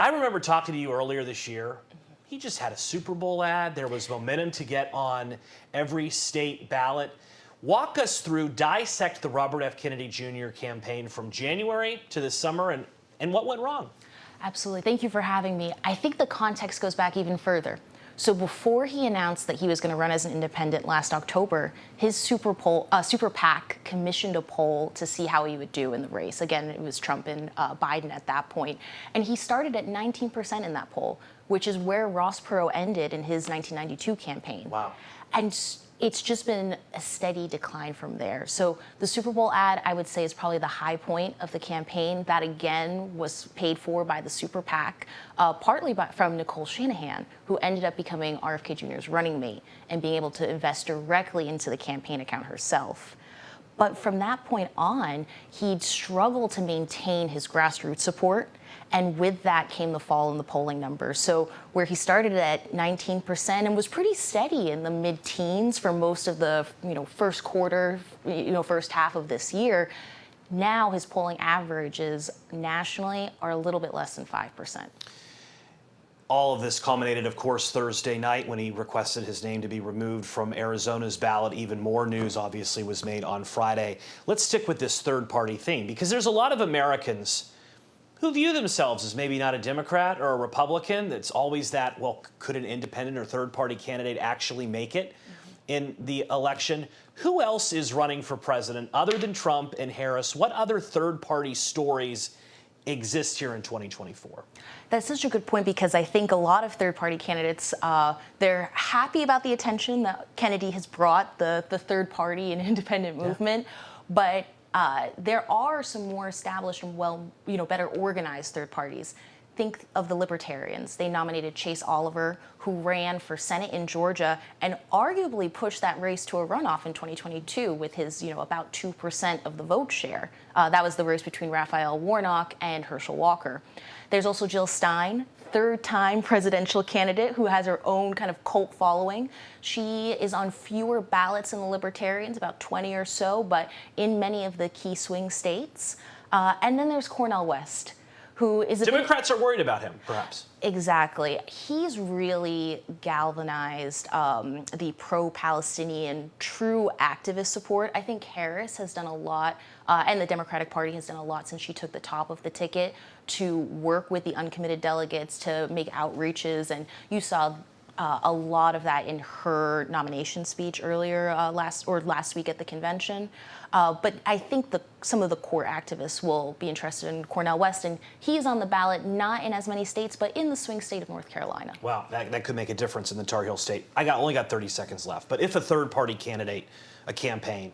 I remember talking to you earlier this year. He just had a Super Bowl ad. There was momentum to get on every state ballot. Walk us through, dissect the Robert F. Kennedy Jr. campaign from January to this summer and what went wrong. Absolutely. Thank you for having me. I think the context goes back even further. So before he announced that he was going to run as an independent last October, his Super PAC commissioned a poll to see how he would do in the race. Again, it was Trump and Biden at that point. And he started at 19% in that poll, which is where Ross Perot ended in his 1992 campaign. Wow. And it's just been a steady decline from there. So the Super Bowl ad, I would say, is probably the high point of the campaign. That, again, was paid for by the Super PAC, partly from Nicole Shanahan, who ended up becoming RFK Jr.'s running mate and being able to invest directly into the campaign account herself. But from that point on, he'd struggled to maintain his grassroots support. And with that came the fall in the polling numbers. So where he started at 19% and was pretty steady in the mid-teens for most of the first quarter, first half of this year, now his polling averages nationally are a little bit less than 5%. All of this culminated, of course, Thursday night when he requested his name to be removed from Arizona's ballot. Even more news, obviously, was made on Friday. Let's stick with this third-party thing, because there's a lot of Americans who view themselves as maybe not a Democrat or a Republican. That's always that, well, could an independent or third-party candidate actually make it in the election? Who else is running for president other than Trump and Harris? What other third-party stories exist here in 2024? That's such a good point, because I think a lot of third-party candidates, they're happy about the attention that Kennedy has brought the third-party and independent movement, but there are some more established and better organized third parties. Think of the Libertarians. They nominated Chase Oliver, who ran for Senate in Georgia and arguably pushed that race to a runoff in 2022 with his, about 2% of the vote share. That was the race between Raphael Warnock and Herschel Walker. There's also Jill Stein, third-time presidential candidate who has her own kind of cult following. She is on fewer ballots than the Libertarians, about 20 or so, but in many of the key swing states. And then there's Cornel West, who is Democrats are worried about him, perhaps. Exactly. He's really galvanized the pro-Palestinian true activist support. I think Harris has done a lot, and the Democratic Party has done a lot since she took the top of the ticket to work with the uncommitted delegates to make outreaches. And you saw a lot of that in her nomination speech earlier last week at the convention. But I think some of the core activists will be interested in Cornel West, and he's on the ballot not in as many states, but in the swing state of North Carolina. Wow, that could make a difference in the Tar Heel state. Only got 30 seconds left, but if a third-party candidate, a campaign,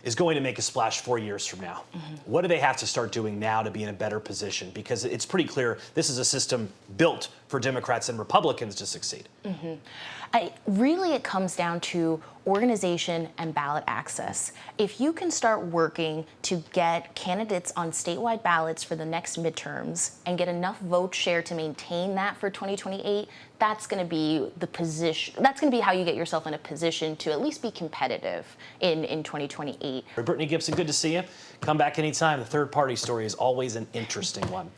is going to make a splash 4 years from now, what do they have to start doing now to be in a better position? Because it's pretty clear this is a system built for Democrats and Republicans to succeed. Really, it comes down to organization and ballot access. If you can start working to get candidates on statewide ballots for the next midterms and get enough vote share to maintain that for 2028, that's going to be the position. That's going to be how you get yourself in a position to at least be competitive in 2028. Brittany Gibson, good to see you. Come back anytime. The third party story is always an interesting one.